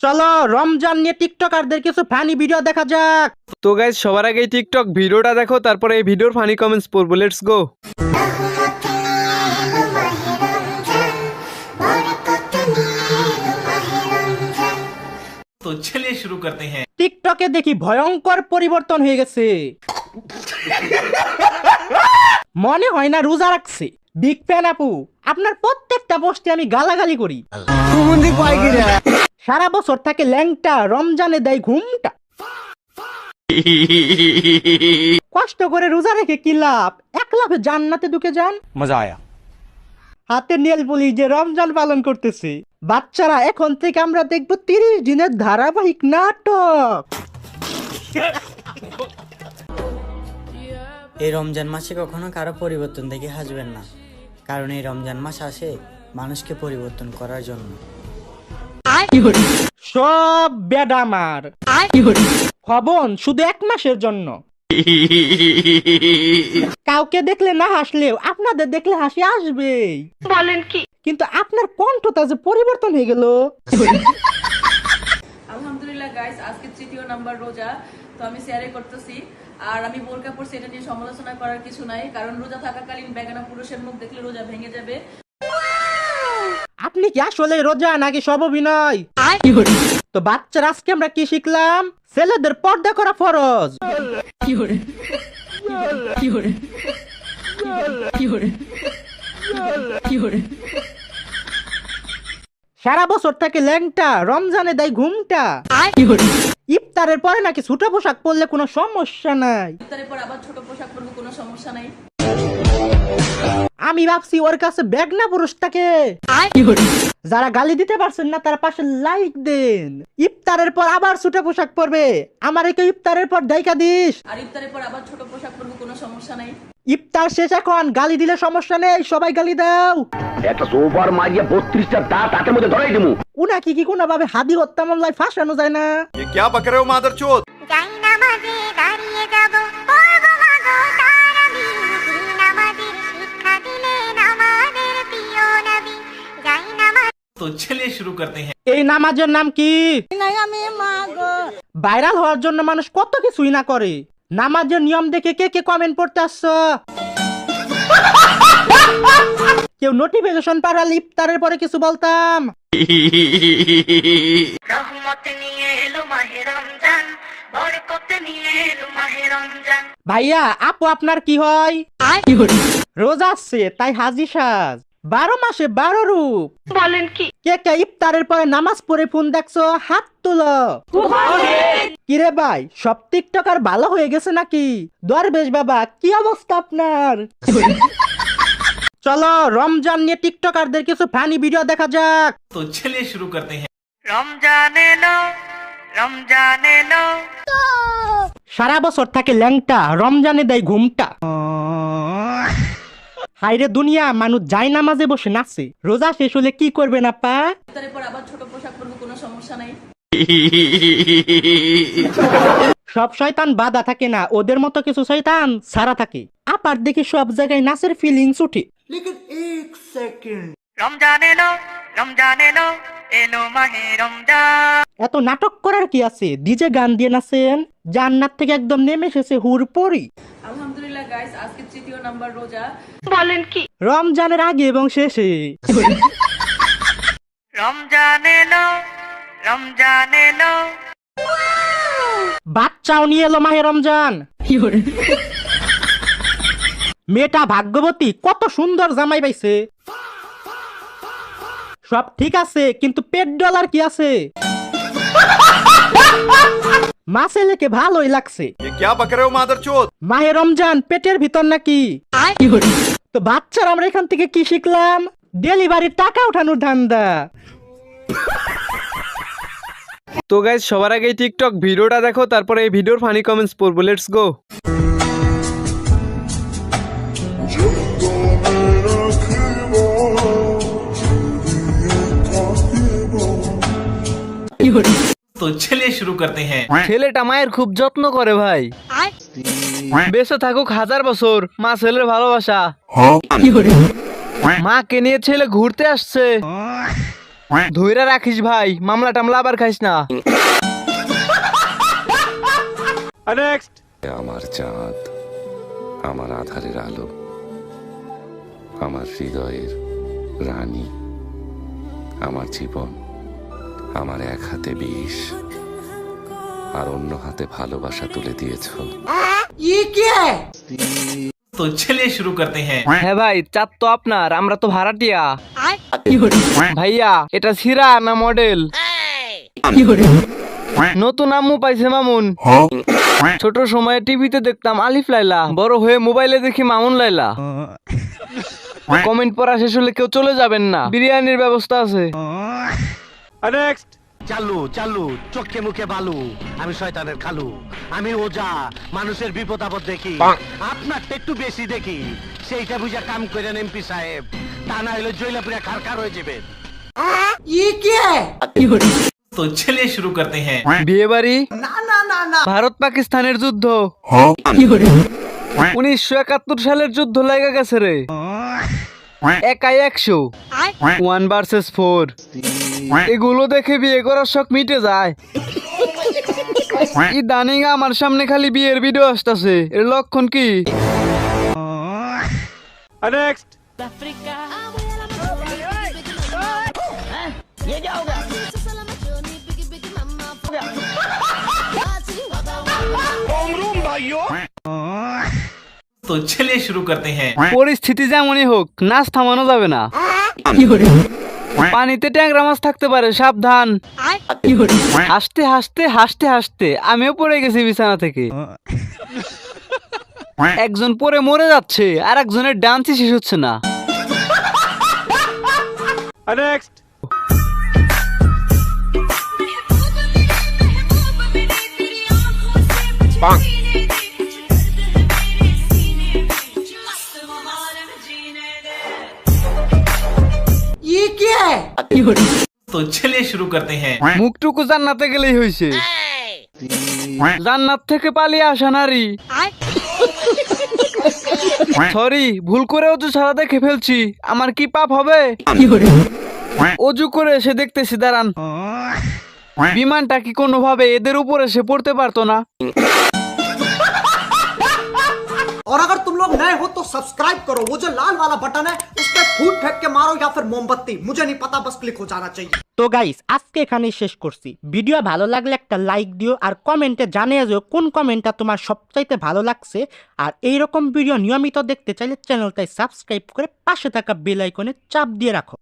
চলো রমজান নিয়ে টিকটকারদের কিছু ফানি ভিডিও দেখা যাক। তো গাইস সবার আগে টিকটক ভিডিওটা দেখো, তারপরে এই ভিডিওর ফানি কমেন্টস পড়বো। Let's go. तो चलिए शुरू करते हैं। টিকটকে দেখি ভয়ঙ্কর পরিবর্তন হয়ে গেছে, মনে হয় না রোজা রাখছে। বিগ ফ্যান আপু, আপনার প্রত্যেকটা পোস্টে আমি গালাগালি করি। সারা বছর থাকে ল্যাংটা, রমজানে দেয় ঘুমটা। কষ্ট করে রোজা রেখে কি লাভ, এক লাভে জান্নাতে ঢুকে যান। मजा आया। হাতে নেল পুলিশ যে রমজান পালন করতেছে। বাচ্চারা এখন থেকে আমরা দেখবো 30 দিনের ধারাবাহিক নাটক। এই রমজান মাসে কখনো কারো পরিবর্তন দেখে হাসবেন না, কারণ এই রমজান মাস আসে মানুষকে পরিবর্তন করার জন্য। সব বেডামার খবন শুধু 1 মাসের জন্য। কাউকে দেখলে না হাসলেও আপনাদের দেখলে হাসি আসবেই। বলেন কি? কিন্তু আপনার কণ্ঠটা যে পরিবর্তন হয়ে গেল। আলহামদুলিল্লাহ গাইস, আজকে তৃতীয় নাম্বার রোজা, তো আমি শেয়ারে করতেছি। আর আমি বোরকা পরছি, এটা নিয়ে সমালোচনা করার কিছু নাই, কারণ রোজা থাকাকালীন বেগানা পুরুষের মুখ দেখলে রোজা ভেঙে যাবে। আপনি কি আসলে রোজা নাকি সব অভিনয়? তো বাচ্চারা আজকে আমরা কি শিখলাম? ছেলেদের পর্দা করা ফরজ। সারা বছর থাকে ল্যাংটা, রমজানে দেয় ঘুমটা। ইফতারের পরে নাকি ছোট পোশাক পরলে কোনো সমস্যা নাই। ইফতারের পর আবার ছোট পোশাক পরবো, কোনো সমস্যা নাই। আমি ভাবছি ওর কাছে বেগনা পুরুষ থাকে। যারা গালি দিতে পারছেন না তারা পাশে লাইক দেন। ইফতারের পর আবার ছোট পোশাক পরবে, আমার একে ইফতারের পর দায়িকা দিস। আর ইফতারের পর আবার ছোট পোশাক পরবো, কোনো সমস্যা নাই। ইফতার শেষ, এখন গালি দিলে সমস্যা নেই, সবাই গালি দাও। একটা সোফার মারিয়া 32টা দাঁত হাতের মধ্যে ধরাই দিমু। উনাকে কি কোনোভাবে হাদি হত্যা মামলায় ফাঁসানো যায় না? ये क्या बक रहे हो मादरचोद? যাই নামাজে দাঁড়িয়ে যাব, পড়বো মাগো তারাবি, নামাজের শিক্ষা দিলেন আমাদের প্রিয় নবী। যাই নামাজ तो चलिए शुरू करते हैं। এই নামাজের নাম কি? ভাইরাল হওয়ার জন্য মানুষ কত কিছুই না করে। নামাজের নিয়ম দেখে কে কে কমেন্ট করতে আসছো? কেউ নোটিফিকেশন পাঠালে ইফতারের পরে কিছু বলতাম। রহমত নিয়ে এলো মাহে রমজান, বরকত নিয়ে এলো মাহে রমজান। ভাইয়া আপু, আপনার কি হয়? রোজা আসছে তাই হাজি সাজ, 12 মাসে 12 রূপ। বলেন কি? কে কে ইফতারের পরে নামাজ পড়ে ফোন দেখছো? হাত তুলো। কিরে ভাই, সব টিকটকার ভালো হয়ে গেছে নাকি? দরবেশ বাবা, কি অবস্থা আপনার? চলো রমজান নিয়ে টিকটকারদের কিছু ফানি ভিডিও দেখা যাক। तो चलिए शुरू करते हैं। রমজান এলো, রমজান এলো। সারা বছর থাকে ল্যাংটা, রমজানে দেয় ঘুমটা। হাইরে দুনিয়া, মানুষ যায় নামাজে বসে নাচে। রোজা শেষ হলে কি করবেন আপা? ইফতারের পর আবার ছোট পোশাক পরবো, কোনো সমস্যা নাই। সব শয়তান বাধা থাকে না, ওদের মতো কিছু শয়তান সারা থাকে। আপার দেখি সব জায়গায় নাচের ফিলিংস উঠে। রমজান এলো, রমজান এলো, এলো মাহে রমজান। এত নাটক করার কি আছে? ডিজে গান দিয়ে নাচেন, জান্নাত থেকে একদম নেমে এসেছে হুরপরি। আলহামদুলিল্লাহ গাইস, আজকে তৃতীয় নাম্বার রোজা। বলেন কি? রমজানের আগে এবং শেষে। রমজান এলো, রমজান এলো। বাচ্চাও নিয়ে এলো মাহে রমজান। মেয়েটা ভাগ্যবতী, কত সুন্দর জামাই পাইছে। সব ঠিক আছে, কিন্তু পেট ডলার কি আছে? মা ছেলেকে ভালোই লাগছে। ये क्या बक रहे हो मादरचोद? মাহে রমজান পেটের ভিতর নাকি? তো বাচ্চারা আমরা এখান থেকে কি শিখলাম? ডেলিভারির টাকা উঠানোর ধান্দা। তো গাইস সবার আগে টিকটক ভিডিওটা দেখো, তারপরে এই ভিডিওর ফানি কমেন্টস পড়বো। Let's go. तो चलिए शुरू करते हैं। ছেলেটা মায়ের খুব যত্ন করে ভাই, বেঁচে থাকুক 1000 বছর। মা ছেলের ভালোবাসা। মাকে নিয়ে ছেলে ঘুরতে আসছে, ধইরা রাখিস ভাই, মামলা টামলা আবার খাইস না। আমার চাঁদ, আমার আধারের আলো, আমার হৃদয়ের রানী, আমার জীবন, আমার এক হাতে বিষ আর অন্য হাতে ভালোবাসা তুলে দিয়েছ। तो चलिए शुरू करते हैं। হ্যাঁ ভাই, চাঁদ তো আপনার, আমরা তো ভাড়াটিয়া। ভাইয়া এটা সিরা না মডেল? নতুন আম্মু পাইছে মামুন। ছোট সময়ে টিভিতে দেখতাম আলিফ লাইলা, বড় হয়ে মোবাইলে দেখি মামুন লাইলা। কমেন্ট পড়া শেষ হলে কেউ চলে যাবেন না, বিরিয়ানির ব্যবস্থা আছে। চালু চালু চোখে মুখে বালু, আমি শয়তানের খালু, আমি ওজা, মানুষের বিপদ আপদ দেখি, আপনার একটু বেশি দেখি, সেইটা বুঝা কাম করেন এমপি সাহেব, তা না হলে জৈলাপুরা খারখার হয়ে যাবে। तो चलिए शुरू करते हैं। বিয়ে বাড়ি? ভারত পাকিস্তানের যুদ্ধ, 1971 সালের যুদ্ধ লাগা গেছে রে। একাই 100, 1 ভার্সেস 4। এগুলো দেখে বিয়ে করার শখ মিটে যায়। ইদানিং আমার সামনে খালি বিয়ের ভিডিও আসতেছে, এর লক্ষণ কি? तो चलिए शुरू करते हैं। পরিস্থিতি যেমনই হোক, নাচ থামানো যাবে না। পানিতে ট্যাংরা মাছ থাকতে পারে, সাবধান। হাসতে হাসতে হাসতে হাসতে আমিও পড়ে গেছি বিছানা থেকে। একজন পরে মরে যাচ্ছে, আর একজনের ডান্সই শেষ হচ্ছে না। तो चलिए शुरू करते हैं। মুখটুকু জান্নাতে গেলেই হয়েছে। জান্নাত থেকে পালিয়ে আসা নারী। সরি, ভুল করে অজু ছাড়া দেখে ফেলছি, আমার কি পাপ হবে? অজু করে এসে দেখতেছি, দাঁড়ান, বিমানটা কি কোনোভাবে এদের উপর এসে পড়তে পারতো না? और अगर तुम लोग नए हो तो सब्सक्राइब करो, वो जो लाल वाला बटन है उस पर फूट फेंक के मारो या फिर मोमबत्ती, मुझे नहीं पता, बस क्लिक हो जाना चाहिए। তো গাইস, আজকে এখানেই শেষ করছি। ভিডিও ভালো লাগলে একটা লাইক দিও, আর কমেন্টে জানিয়ে যাও কোন কমেন্টটা তোমার সবচাইতে ভালো লাগছে। আর এইরকম ভিডিও নিয়মিত দেখতে চাইলে চ্যানেলটাই সাবস্ক্রাইব করে পাশে থাকা বেল আইকনে চাপ দিয়ে রাখো।